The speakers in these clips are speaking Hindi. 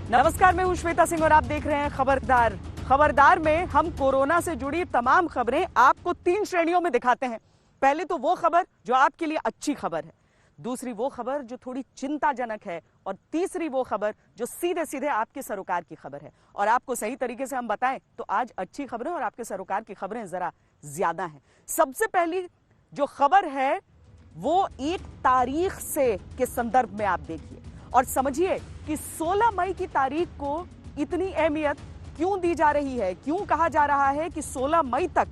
नमस्कार, मैं हूं श्वेता सिंह और आप देख रहे हैं खबरदार। खबरदार में हम कोरोना से जुड़ी तमाम खबरें आपको 3 श्रेणियों में दिखाते हैं। पहले तो वो खबर जो आपके लिए अच्छी खबर है, दूसरी वो खबर जो थोड़ी चिंताजनक है, और तीसरी वो खबर जो सीधे सीधे आपके सरोकार की खबर है। और आपको सही तरीके से हम बताएं तो आज अच्छी खबरें और आपके सरोकार की खबरें जरा ज्यादा हैं। सबसे पहली जो खबर है वो एक तारीख से के संदर्भ में आप देखिए और समझिए कि 16 मई की तारीख को इतनी अहमियत क्यों दी जा रही है। क्यों कहा जा रहा है कि 16 मई तक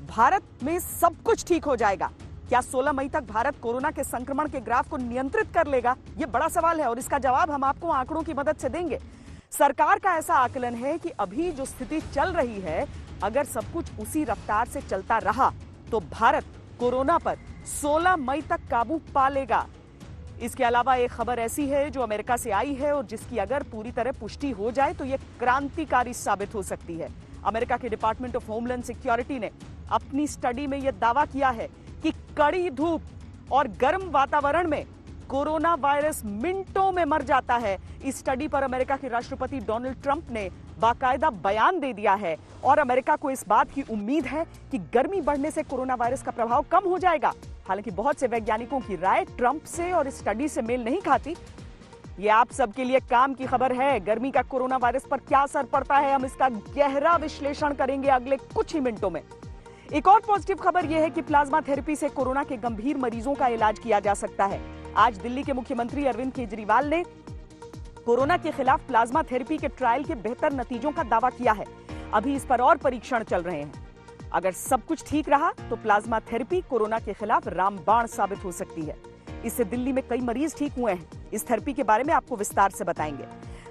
भारत में सब कुछ ठीक हो जाएगा। क्या 16 मई तक भारत कोरोना के संक्रमण के ग्राफ को नियंत्रित कर लेगा? यह बड़ा सवाल है और इसका जवाब हम आपको आंकड़ों की मदद से देंगे। सरकार का ऐसा आकलन है कि अभी जो स्थिति चल रही है, अगर सब कुछ उसी रफ्तार से चलता रहा तो भारत कोरोना पर 16 मई तक काबू पा लेगा। इसके अलावा एक खबर ऐसी है जो अमेरिका से आई है और जिसकी अगर पूरी तरह पुष्टि हो जाए तो यह क्रांतिकारी साबित हो सकती है। अमेरिका के डिपार्टमेंट ऑफ होमलैंड सिक्योरिटी ने अपनी स्टडी में यह दावा किया है कि कड़ी धूप और गर्म वातावरण में कोरोना वायरस मिनटों में मर जाता है। इस स्टडी पर अमेरिका के राष्ट्रपति डोनाल्ड ट्रंप ने बाकायदा बयान दे दिया है और अमेरिका को इस बात की उम्मीद है कि गर्मी बढ़ने से कोरोना वायरस का प्रभाव कम हो जाएगा। हालांकि बहुत से वैज्ञानिकों की राय ट्रंप से और इस स्टडी से मेल नहीं खाती। ये आप सबके लिए काम की खबर है। गर्मी का कोरोना वायरस पर क्या असर पड़ता है, हम इसका गहरा विश्लेषण करेंगे अगले कुछ ही मिनटों में। एक और पॉजिटिव खबर यह है कि प्लाज्मा थेरेपी से कोरोना के गंभीर मरीजों का इलाज किया जा सकता है। आज दिल्ली के मुख्यमंत्री अरविंद केजरीवाल ने कोरोना के खिलाफ प्लाज्मा थेरेपी के ट्रायल के बेहतर नतीजों का दावा किया है। अभी इस पर और परीक्षण चल रहे हैं। अगर सब कुछ ठीक रहा तो प्लाज्मा थेरेपी कोरोना के खिलाफ रामबाण साबित हो सकती है। इससे दिल्ली में कई मरीज ठीक हुए हैं। इस थेरेपी के बारे में आपको विस्तार से बताएंगे।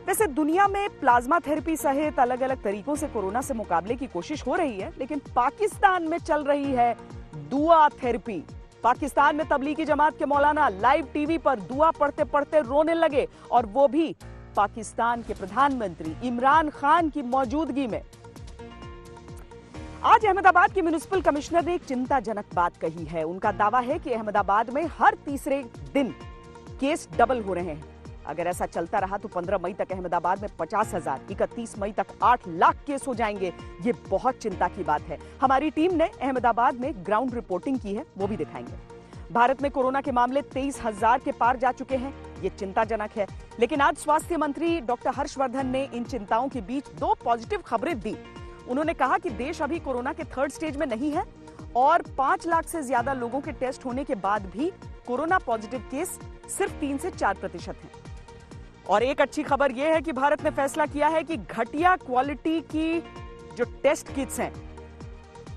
वैसे दुनिया में प्लाज्मा थेरेपी सहित अलग अलग तरीकों से कोरोना से मुकाबले की कोशिश हो रही है, लेकिन पाकिस्तान में चल रही है दुआ थेरेपी। पाकिस्तान में तबलीगी जमात के मौलाना लाइव टीवी पर दुआ पढ़ते पढ़ते रोने लगे, और वो भी पाकिस्तान के प्रधानमंत्री इमरान खान की मौजूदगी में। आज अहमदाबाद के म्युनिसिपल कमिश्नर ने एक चिंताजनक बात कही है। उनका दावा है कि अहमदाबाद में हर तीसरे दिन केस डबल हो रहे हैं। अगर ऐसा चलता रहा तो 15 मई तक अहमदाबाद में 50,000, 31 मई तक 8 लाख केस हो जाएंगे। ये बहुत चिंता की बात है। हमारी टीम ने अहमदाबाद में ग्राउंड रिपोर्टिंग की है, वो भी दिखाएंगे। भारत में कोरोना के मामले 23,000 के पार जा चुके हैं। ये चिंताजनक है, लेकिन आज स्वास्थ्य मंत्री डॉक्टर हर्षवर्धन ने इन चिंताओं के बीच 2 पॉजिटिव खबरें दी। उन्होंने कहा कि देश अभी कोरोना के 3rd स्टेज में नहीं है और 5 लाख से ज्यादा लोगों के टेस्ट होने के बाद भी कोरोना पॉजिटिव केस सिर्फ 3 से 4% हैं। और एक अच्छी खबर यह है कि भारत ने फैसला किया है कि घटिया क्वालिटी की जो टेस्ट किट्स हैं,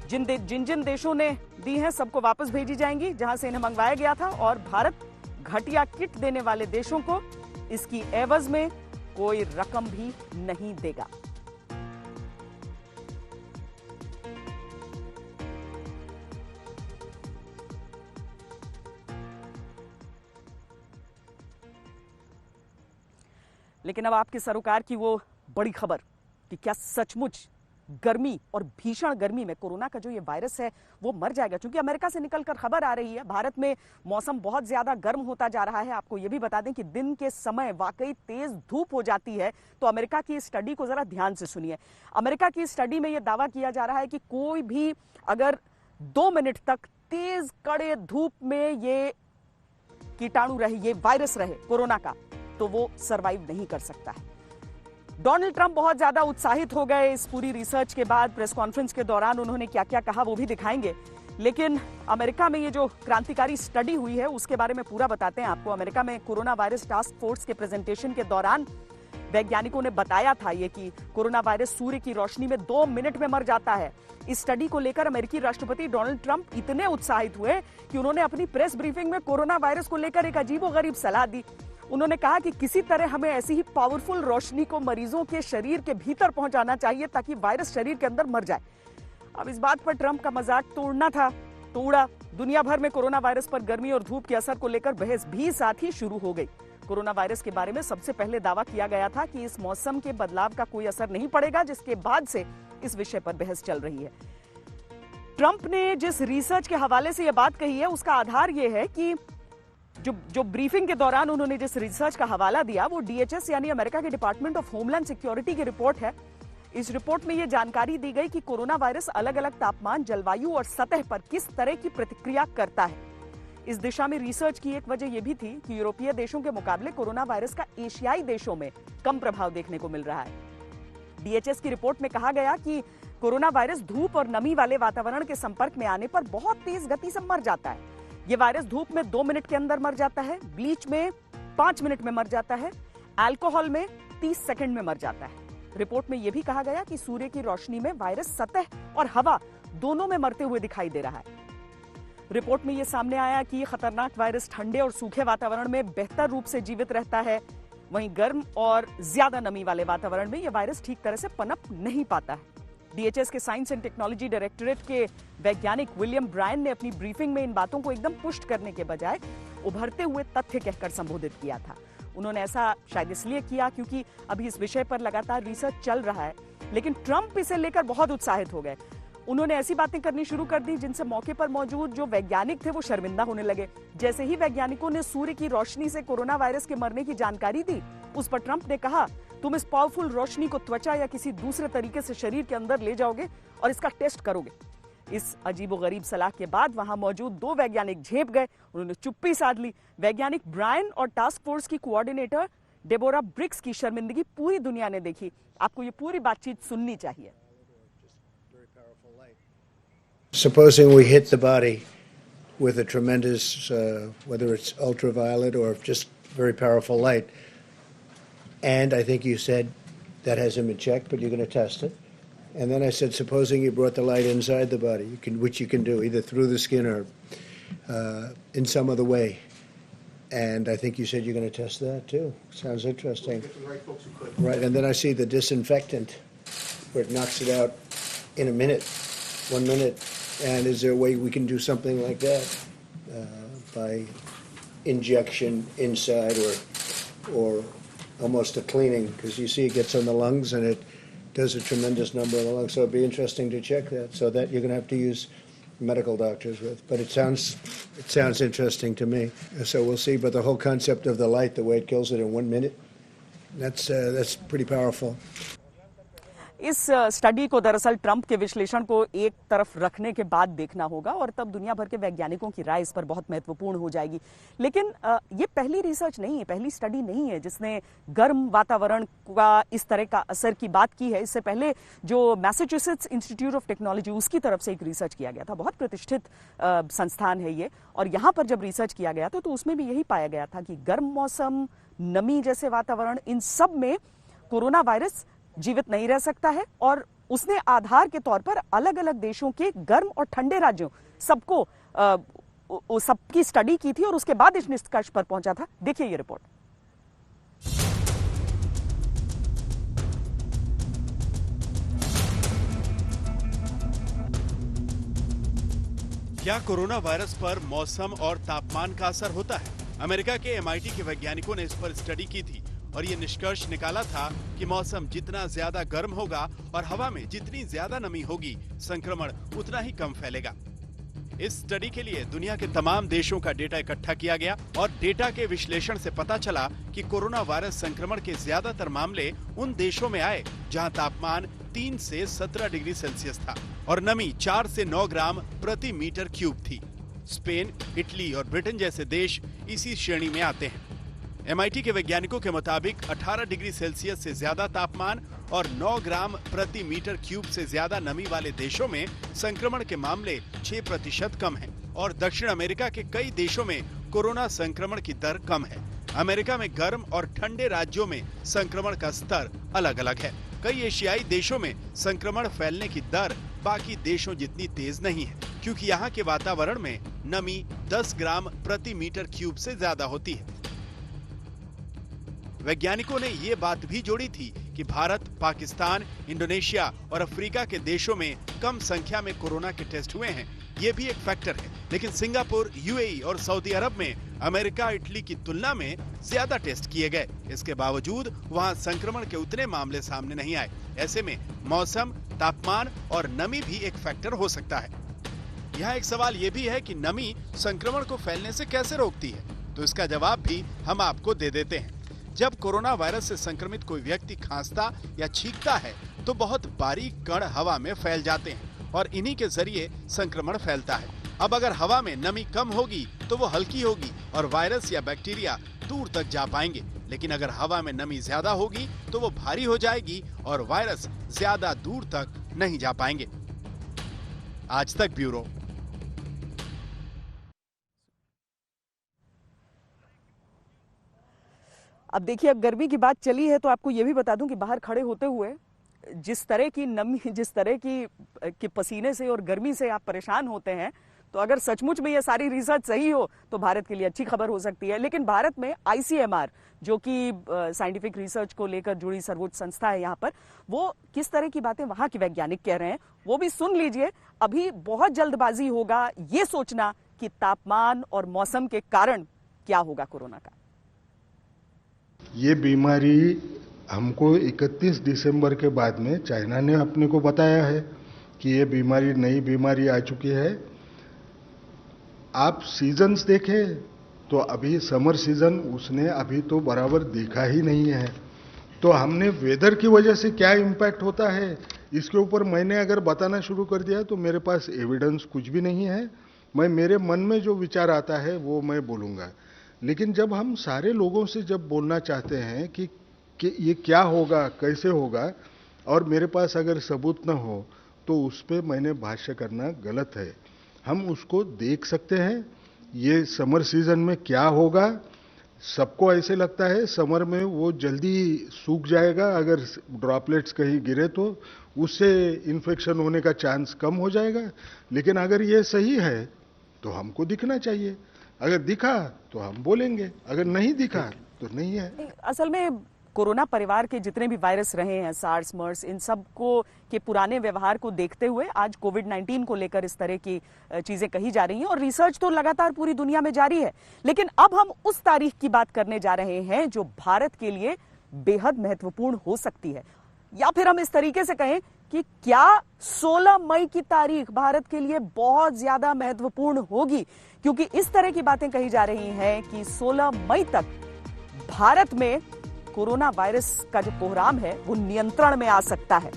जिन जिन देशों ने दी हैं, सबको वापस भेजी जाएंगी जहां से इन्हें मंगवाया गया था, और भारत घटिया किट देने वाले देशों को इसकी एवज में कोई रकम भी नहीं देगा। लेकिन अब आपके सरोकार की वो बड़ी खबर कि क्या सचमुच गर्मी और भीषण गर्मी में कोरोना का जो ये वायरस है वो मर जाएगा। क्योंकि अमेरिका से निकलकर खबर आ रही है भारत में मौसम बहुत ज्यादा गर्म होता जा रहा है। आपको ये भी बता दें कि दिन के समय वाकई तेज धूप हो जाती है। तो अमेरिका की स्टडी को जरा ध्यान से सुनिए। अमेरिका की स्टडी में यह दावा किया जा रहा है कि कोई भी अगर 2 मिनट तक तेज कड़े धूप में ये कीटाणु रहे, ये वायरस रहे कोरोना का, तो वो सरवाइव नहीं कर सकता है। डोनाल्ड ट्रंप बहुत ज्यादा उत्साहित हो गए इस पूरी रिसर्च के बाद। प्रेस कॉन्फ्रेंस के दौरान उन्होंने क्या क्या कहा वो भी दिखाएंगे। लेकिन अमेरिका में ये जो क्रांतिकारी स्टडी हुई है उसके बारे में पूरा बताते हैं आपको। अमेरिका में कोरोना वायरस टास्क फोर्स के प्रेजेंटेशन के दौरान वैज्ञानिकों ने बताया था ये कि कोरोना वायरस सूर्य की रोशनी में 2 मिनट में मर जाता है। इस स्टडी को लेकर अमेरिकी राष्ट्रपति डोनाल्ड ट्रंप इतने उत्साहित हुए कि उन्होंने अपनी प्रेस ब्रीफिंग में कोरोना वायरस को लेकर एक अजीबोगरीब सलाह दी। उन्होंने कहा कि किसी तरह हमें ऐसी ही पावरफुल रोशनी को मरीजों के शरीर के भीतर पहुंचाना चाहिए ताकि वायरस शरीर के अंदर मर जाए। अब इस बात पर ट्रंप का मजाक तो उड़ना था तो उड़ा। दुनिया भर में कोरोना वायरस पर गर्मी और धूप के असर को लेकर बहस भी साथ ही शुरू हो गई। कोरोना वायरस के बारे में सबसे पहले दावा किया गया था कि इस मौसम के बदलाव का कोई असर नहीं पड़ेगा, जिसके बाद से इस विषय पर बहस चल रही है। ट्रंप ने जिस रिसर्च के हवाले से यह बात कही है उसका आधार यह है कि जो ब्रीफिंग के दौरान उन्होंने जिस रिसर्च का हवाला दिया वो DHS यानी अमेरिका के डिपार्टमेंट ऑफ होमलैंड सिक्योरिटी की रिपोर्ट है। इस रिपोर्ट में यह जानकारी दी गई कि कोरोना वायरस अलग अलग तापमान, जलवायु और सतह पर किस तरह की प्रतिक्रिया करता है। इस दिशा में रिसर्च की एक वजह यह भी थी कि यूरोपीय देशों के मुकाबले कोरोना वायरस का एशियाई देशों में कम प्रभाव देखने को मिल रहा है। DHS की रिपोर्ट में कहा गया कि कोरोना वायरस धूप और नमी वाले वातावरण के संपर्क में आने पर बहुत तेज गति से मर जाता है। यह वायरस धूप में 2 मिनट के अंदर मर जाता है, ब्लीच में 5 मिनट में मर जाता है, अल्कोहल में 30 सेकंड में मर जाता है। रिपोर्ट में यह भी कहा गया कि सूर्य की रोशनी में वायरस सतह और हवा दोनों में मरते हुए दिखाई दे रहा है। रिपोर्ट में यह सामने आया कि यह खतरनाक वायरस ठंडे और सूखे वातावरण में बेहतर रूप से जीवित रहता है, वहीं गर्म और ज्यादा नमी वाले वातावरण में यह वायरस ठीक तरह से पनप नहीं पाता है। DHS के साइंस एंड टेक्नोलॉजी डायरेक्टरेट के वैज्ञानिक विलियम ब्रायन ने अपनी ब्रीफिंग में इन बातों को एकदम पुष्ट करने के बजाय उभरते हुए तथ्य कहकर संबोधित किया था। उन्होंने ऐसा शायद इसलिए किया क्योंकि अभी इस विषय पर लगातार रिसर्च चल रहा है, लेकिन ट्रंप इसे लेकर बहुत उत्साहित हो गए। उन्होंने ऐसी बातें करनी शुरू कर दी जिनसे मौके पर मौजूद जो वैज्ञानिक थे वो शर्मिंदा होने लगे। जैसे ही वैज्ञानिकों ने सूर्य की रोशनी से कोरोना वायरस के मरने की जानकारी दी, उस पर ट्रंप ने कहा, तुम इस पावरफुल रोशनी को त्वचा या किसी दूसरे तरीके से शरीर के अंदर ले जाओगे और इसका टेस्ट करोगे। इस अजीबोगरीब सलाह के बाद वहां मौजूद 2 वैज्ञानिक झेप गए, उन्होंने चुप्पी साध ली। वैज्ञानिक ब्रायन और टास्क फोर्स की कोऑर्डिनेटर डेबोरा ब्रिक्स की शर्मिंदगी पूरी दुनिया ने देखी। आपको ये पूरी बातचीत सुननी चाहिए। Supposing we hit the body with a tremendous, whether it's ultraviolet or just very powerful light, and I think you said that hasn't been checked, but you're going to test it. And then I said, supposing you brought the light inside the body, which you can do either through the skin or in some other way. And I think you said you're going to test that too. Sounds interesting. Right, and then I see the disinfectant, where it knocks it out in a minute, 1 minute. And is there a way we can do something like that by injection inside or almost a cleaning? Because you see it gets on the lungs and it does a tremendous number of the lungs. So it'd be interesting to check that. So that you're going to have to use medical doctors with. But it sounds interesting to me. So we'll see. But the whole concept of the light, the way it kills it in 1 minute, that's pretty powerful. इस स्टडी को दरअसल ट्रंप के विश्लेषण को एक तरफ रखने के बाद देखना होगा और तब दुनिया भर के वैज्ञानिकों की राय इस पर बहुत महत्वपूर्ण हो जाएगी। लेकिन ये पहली रिसर्च नहीं है, पहली स्टडी नहीं है जिसने गर्म वातावरण का इस तरह का असर की बात की है। इससे पहले जो मैसाचुसेट्स इंस्टीट्यूट ऑफ टेक्नोलॉजी उसकी तरफ से एक रिसर्च किया गया था, बहुत प्रतिष्ठित संस्थान है ये, और यहाँ पर जब रिसर्च किया गया था तो उसमें भी यही पाया गया था कि गर्म मौसम, नमी जैसे वातावरण, इन सब में कोरोना वायरस जीवित नहीं रह सकता है। और उसने आधार के तौर पर अलग अलग देशों के गर्म और ठंडे राज्यों सबकी स्टडी की थी और उसके बाद इस निष्कर्ष पर पहुंचा था। देखिए ये रिपोर्ट। क्या कोरोना वायरस पर मौसम और तापमान का असर होता है? अमेरिका के MIT के वैज्ञानिकों ने इस पर स्टडी की थी और ये निष्कर्ष निकाला था कि मौसम जितना ज्यादा गर्म होगा और हवा में जितनी ज्यादा नमी होगी, संक्रमण उतना ही कम फैलेगा। इस स्टडी के लिए दुनिया के तमाम देशों का डेटा इकट्ठा किया गया और डेटा के विश्लेषण से पता चला कि कोरोना वायरस संक्रमण के ज्यादातर मामले उन देशों में आए जहां तापमान 3 से 17 डिग्री सेल्सियस था और नमी 4 से 9 ग्राम प्रति मीटर क्यूब थी। स्पेन, इटली और ब्रिटेन जैसे देश इसी श्रेणी में आते हैं। MIT के वैज्ञानिकों के मुताबिक 18 डिग्री सेल्सियस से ज्यादा तापमान और 9 ग्राम प्रति मीटर क्यूब से ज्यादा नमी वाले देशों में संक्रमण के मामले 6% कम हैं और दक्षिण अमेरिका के कई देशों में कोरोना संक्रमण की दर कम है। अमेरिका में गर्म और ठंडे राज्यों में संक्रमण का स्तर अलग अलग है। कई एशियाई देशों में संक्रमण फैलने की दर बाकी देशों जितनी तेज नहीं है, क्योंकि यहाँ के वातावरण में नमी 10 ग्राम प्रति मीटर क्यूब से ज्यादा होती है। वैज्ञानिकों ने ये बात भी जोड़ी थी कि भारत, पाकिस्तान, इंडोनेशिया और अफ्रीका के देशों में कम संख्या में कोरोना के टेस्ट हुए हैं, ये भी एक फैक्टर है। लेकिन सिंगापुर, UAE और सऊदी अरब में अमेरिका, इटली की तुलना में ज्यादा टेस्ट किए गए। इसके बावजूद वहां संक्रमण के उतने मामले सामने नहीं आए। ऐसे में मौसम, तापमान और नमी भी एक फैक्टर हो सकता है। यहाँ एक सवाल ये भी है कि नमी संक्रमण को फैलने से कैसे रोकती है? तो इसका जवाब भी हम आपको दे देते हैं। जब कोरोना वायरस से संक्रमित कोई व्यक्ति खांसता या छींकता है तो बहुत बारीक कण हवा में फैल जाते हैं और इन्हीं के जरिए संक्रमण फैलता है। अब अगर हवा में नमी कम होगी तो वो हल्की होगी और वायरस या बैक्टीरिया दूर तक जा पाएंगे, लेकिन अगर हवा में नमी ज्यादा होगी तो वो भारी हो जाएगी और वायरस ज्यादा दूर तक नहीं जा पाएंगे। आज तक ब्यूरो। अब देखिए, अब गर्मी की बात चली है तो आपको ये भी बता दूं कि बाहर खड़े होते हुए जिस तरह की नमी, जिस तरह की पसीने से और गर्मी से आप परेशान होते हैं, तो अगर सचमुच में ये सारी रिसर्च सही हो तो भारत के लिए अच्छी खबर हो सकती है। लेकिन भारत में ICMR, जो कि साइंटिफिक रिसर्च को लेकर जुड़ी सर्वोच्च संस्था है यहाँ पर, वो किस तरह की बातें वहाँ के वैज्ञानिक कह रहे हैं वो भी सुन लीजिए। अभी बहुत जल्दबाजी होगा ये सोचना कि तापमान और मौसम के कारण क्या होगा कोरोना का। ये बीमारी हमको 31 दिसंबर के बाद में चाइना ने अपने को बताया है कि ये बीमारी नई बीमारी आ चुकी है। आप सीजन्स देखें तो अभी समर सीजन उसने अभी तो बराबर देखा ही नहीं है। तो हमने वेदर की वजह से क्या इम्पैक्ट होता है इसके ऊपर मैंने अगर बताना शुरू कर दिया तो मेरे पास एविडेंस कुछ भी नहीं है। मेरे मन में जो विचार आता है वो मैं बोलूँगा। लेकिन जब हम सारे लोगों से जब बोलना चाहते हैं कि ये क्या होगा, कैसे होगा, और मेरे पास अगर सबूत न हो तो उस पर मैंने भाष्य करना गलत है। हम उसको देख सकते हैं ये समर सीजन में क्या होगा। सबको ऐसे लगता है समर में वो जल्दी सूख जाएगा, अगर ड्रॉपलेट्स कहीं गिरे तो उससे इन्फेक्शन होने का चांस कम हो जाएगा। लेकिन अगर ये सही है तो हमको दिखना चाहिए। अगर दिखा तो हम बोलेंगे, अगर नहीं दिखा तो नहीं है। असल में कोरोना परिवार के जितने भी वायरस रहे हैं, सार्स, मर्स, इन सब को के पुराने व्यवहार को देखते हुए आज कोविड-19 को लेकर इस तरह की चीजें कही जा रही हैं और रिसर्च तो लगातार पूरी दुनिया में जारी है। लेकिन अब हम उस तारीख की बात करने जा रहे हैं जो भारत के लिए बेहद महत्वपूर्ण हो सकती है, या फिर हम इस तरीके से कहें कि क्या 16 मई की तारीख भारत के लिए बहुत ज्यादा महत्वपूर्ण होगी, क्योंकि इस तरह की बातें कही जा रही हैं कि 16 मई तक भारत में कोरोना वायरस का जो कोहराम है वो नियंत्रण में आ सकता है।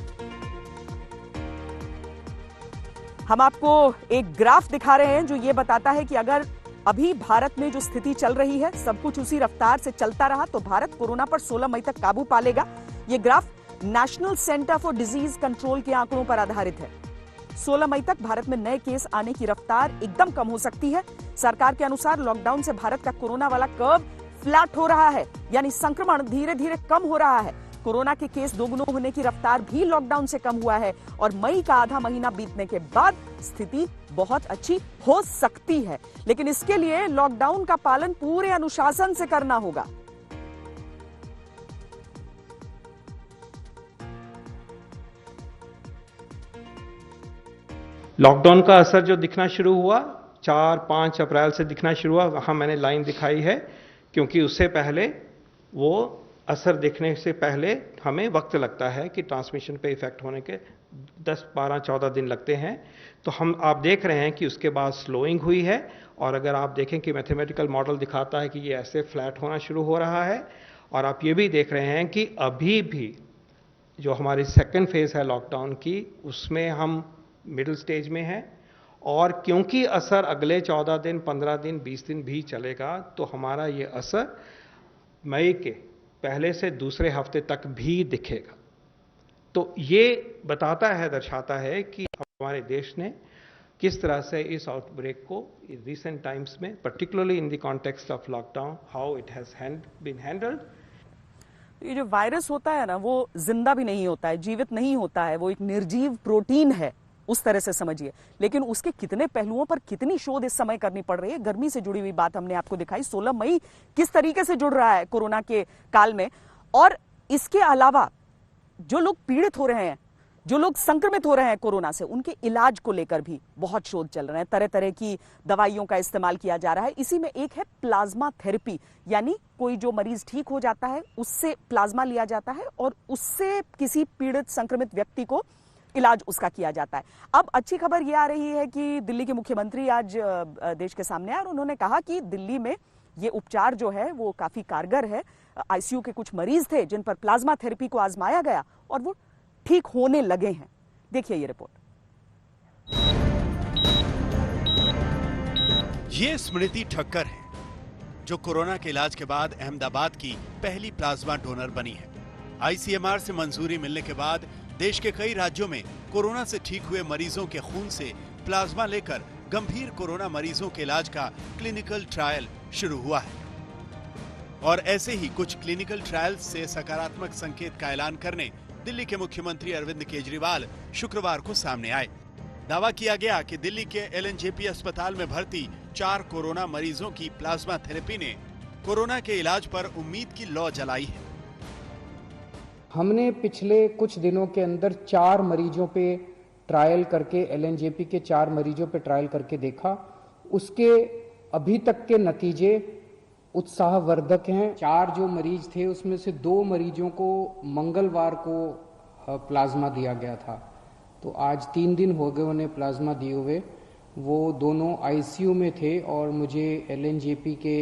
हम आपको एक ग्राफ दिखा रहे हैं जो ये बताता है कि अगर अभी भारत में जो स्थिति चल रही है सब कुछ उसी रफ्तार से चलता रहा तो भारत कोरोना पर 16 मई तक काबू पा लेगा। ये graph national centre for disease control के आंकड़ों पर आधारित है। 16 मई तक भारत में नए केस आने की रफ्तार एकदम कम हो सकती है। सरकार के अनुसार लॉकडाउन से भारत का कोरोना वाला कर्व फ्लैट हो रहा है, यानी संक्रमण धीरे धीरे कम हो रहा है। कोरोना के केस दोगुना होने की रफ्तार भी लॉकडाउन से कम हुआ है और मई का आधा महीना बीतने के बाद स्थिति बहुत अच्छी हो सकती है। लेकिन इसके लिए लॉकडाउन का पालन पूरे अनुशासन से करना होगा। लॉकडाउन का असर जो दिखना शुरू हुआ 4-5 अप्रैल से दिखना शुरू हुआ, वहां मैंने लाइन दिखाई है, क्योंकि उससे पहले वो असर दिखने से पहले हमें वक्त लगता है कि ट्रांसमिशन पे इफेक्ट होने के 10, 12, 14 दिन लगते हैं। तो आप देख रहे हैं कि उसके बाद स्लोइंग हुई है और अगर आप देखें कि मैथमेटिकल मॉडल दिखाता है कि ये ऐसे फ्लैट होना शुरू हो रहा है। और आप ये भी देख रहे हैं कि अभी भी जो हमारी सेकेंड फेज है लॉकडाउन की, उसमें हम मिडिल स्टेज में हैं और क्योंकि असर अगले 14 दिन, 15 दिन, 20 दिन भी चलेगा तो हमारा ये असर मई के पहले से दूसरे हफ्ते तक भी दिखेगा। तो ये बताता है, दर्शाता है कि हमारे देश ने किस तरह से इस आउटब्रेक को रिसेंट टाइम्स में, particularly in the context of lockdown, how it has been handled. ये जो वायरस होता है ना, वो जिंदा भी नहीं होता है, जीवित नहीं होता है, वो एक निर्जीव प्रोटीन है, उस तरह से समझिए। लेकिन उसके कितने पहलुओं पर कितनी शोध इस समय करनी पड़ रही है। गर्मी से जुड़ी हुई बात हमने आपको दिखाई, 16 मई किस तरीके से जुड़ रहा है कोरोना के काल में। और इसके अलावा जो लोग पीड़ित हो रहे हैं, जो लोग संक्रमित हो रहे हैं कोरोना से, उनके इलाज को लेकर भी बहुत शोध चल रहे हैं। तरह तरह की दवाइयों का इस्तेमाल किया जा रहा है। इसी में एक है प्लाज्मा थेरेपी, यानी कोई जो मरीज ठीक हो जाता है उससे प्लाज्मा लिया जाता है और उससे किसी पीड़ित संक्रमित व्यक्ति को इलाज उसका किया जाता है। अब अच्छी खबर यह आ रही है कि दिल्ली के मुख्यमंत्री आज देश के सामने आए और उन्होंने कहा कि दिल्ली में ये उपचार जो है वो काफी कारगर है। आईसीयू के कुछ मरीज थे जिन पर प्लाज्मा थेरेपी को आजमाया गया और वो ठीक होने लगे हैं। देखिए ये रिपोर्ट। ये स्मृति ठक्कर है जो कोरोना के इलाज के बाद अहमदाबाद की पहली प्लाज्मा डोनर बनी है। आईसीएमआर से मंजूरी मिलने के बाद देश के कई राज्यों में कोरोना से ठीक हुए मरीजों के खून से प्लाज्मा लेकर गंभीर कोरोना मरीजों के इलाज का क्लिनिकल ट्रायल शुरू हुआ है। और ऐसे ही कुछ क्लिनिकल ट्रायल्स से सकारात्मक संकेत का ऐलान करने दिल्ली के मुख्यमंत्री अरविंद केजरीवाल शुक्रवार को सामने आए। दावा किया गया कि दिल्ली के एलएनजेपी अस्पताल में भर्ती 4 कोरोना मरीजों की प्लाज्मा थेरेपी ने कोरोना के इलाज पर उम्मीद की लौ जलाई है। हमने पिछले कुछ दिनों के अंदर 4 मरीजों पे ट्रायल करके, एलएनजेपी के 4 मरीजों पे ट्रायल करके देखा। उसके अभी तक के नतीजे उत्साहवर्धक हैं। 4 जो मरीज थे उसमें से 2 मरीजों को मंगलवार को प्लाज्मा दिया गया था, तो आज 3 दिन हो गए उन्हें प्लाज्मा दिए हुए। वो दोनों आईसीयू में थे और मुझे एलएनजेपी के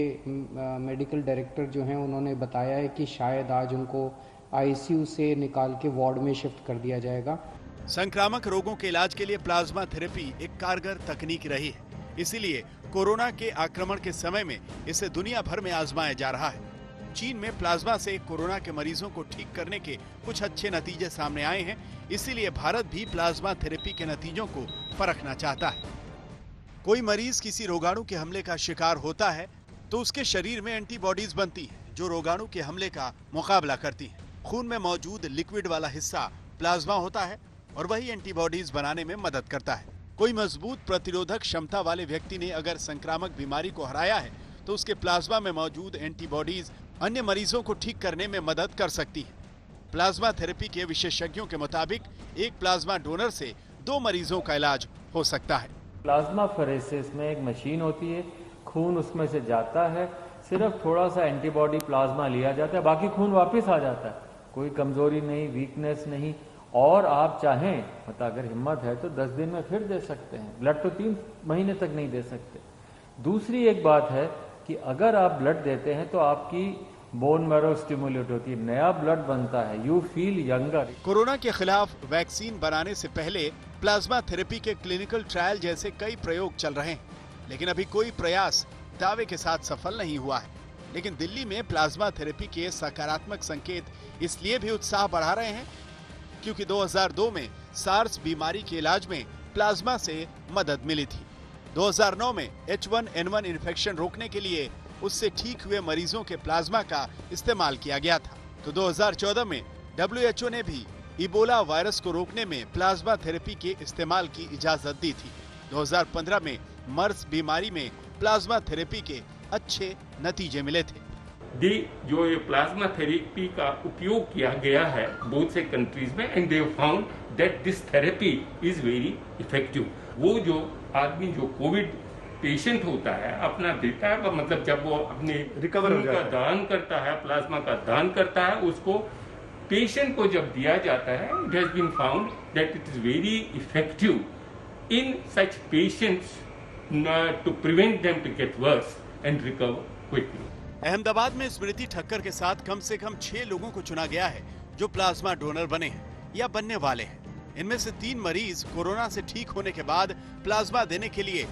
मेडिकल डायरेक्टर जो हैं उन्होंने बताया है कि शायद आज उनको आईसीयू से निकाल के वार्ड में शिफ्ट कर दिया जाएगा। संक्रामक रोगों के इलाज के लिए प्लाज्मा थेरेपी एक कारगर तकनीक रही है, इसीलिए कोरोना के आक्रमण के समय में इसे दुनिया भर में आजमाया जा रहा है। चीन में प्लाज्मा से कोरोना के मरीजों को ठीक करने के कुछ अच्छे नतीजे सामने आए हैं, इसीलिए भारत भी प्लाज्मा थेरेपी के नतीजों को परखना चाहता है। कोई मरीज किसी रोगाणु के हमले का शिकार होता है तो उसके शरीर में एंटीबॉडीज बनती हैं जो रोगाणु के हमले का मुकाबला करती हैं। खून में मौजूद लिक्विड वाला हिस्सा प्लाज्मा होता है और वही एंटीबॉडीज बनाने में मदद करता है। कोई मजबूत प्रतिरोधक क्षमता वाले व्यक्ति ने अगर संक्रामक बीमारी को हराया है तो उसके प्लाज्मा में मौजूद एंटीबॉडीज अन्य मरीजों को ठीक करने में मदद कर सकती है। प्लाज्मा थेरेपी के विशेषज्ञों के मुताबिक एक प्लाज्मा डोनर से 2 मरीजों का इलाज हो सकता है। प्लाज्मा फेरेसिस में एक मशीन होती है, खून उसमें से जाता है, सिर्फ थोड़ा सा एंटीबॉडी प्लाज्मा लिया जाता है, बाकी खून वापस आ जाता है। कोई कमजोरी नहीं, वीकनेस नहीं। और आप चाहें मतलब अगर हिम्मत है तो 10 दिन में फिर दे सकते हैं। ब्लड तो 3 महीने तक नहीं दे सकते। दूसरी एक बात है कि अगर आप ब्लड देते हैं तो आपकी बोन मैरो स्टिमुलेट होती है, नया ब्लड बनता है, यू फील यंगर। कोरोना के खिलाफ वैक्सीन बनाने से पहले प्लाज्मा थेरेपी के क्लिनिकल ट्रायल जैसे कई प्रयोग चल रहे हैं, लेकिन अभी कोई प्रयास दावे के साथ सफल नहीं हुआ है। लेकिन दिल्ली में प्लाज्मा थेरेपी के सकारात्मक संकेत इसलिए भी उत्साह बढ़ा रहे हैं क्योंकि 2002 में सार्स बीमारी के इलाज में प्लाज्मा से मदद मिली थी। 2009 में H1N1 इन्फेक्शन रोकने के लिए उससे ठीक हुए मरीजों के प्लाज्मा का इस्तेमाल किया गया था। तो 2014 में WHO ने भी इबोला वायरस को रोकने में प्लाज्मा थेरेपी के इस्तेमाल की इजाजत दी थी। 2015 में मर्स बीमारी में प्लाज्मा थेरेपी के अच्छे नतीजे मिले थे। जो ये प्लाज्मा थेरेपी का उपयोग किया गया है बहुत से कंट्रीज में, and they found that this therapy is very effective. वो जो आदमी जो कोविड पेशेंट होता है अपना देता है, मतलब जब वो अपने रिकवर का दान करता है, प्लाज्मा का दान करता है, उसको पेशेंट को जब दिया जाता है, it has been found that it is very effective in such patients to prevent them to get worse and recover quickly. Ahmedabad में स्मृति ठक्कर के साथ कम से कम 6 लोगों को चुना गया है जो प्लाज्मा डोनर बने हैं या बनने वाले हैं। इनमें से 3 मरीज कोरोना से ठीक होने के बाद प्लाज्मा देने के लिए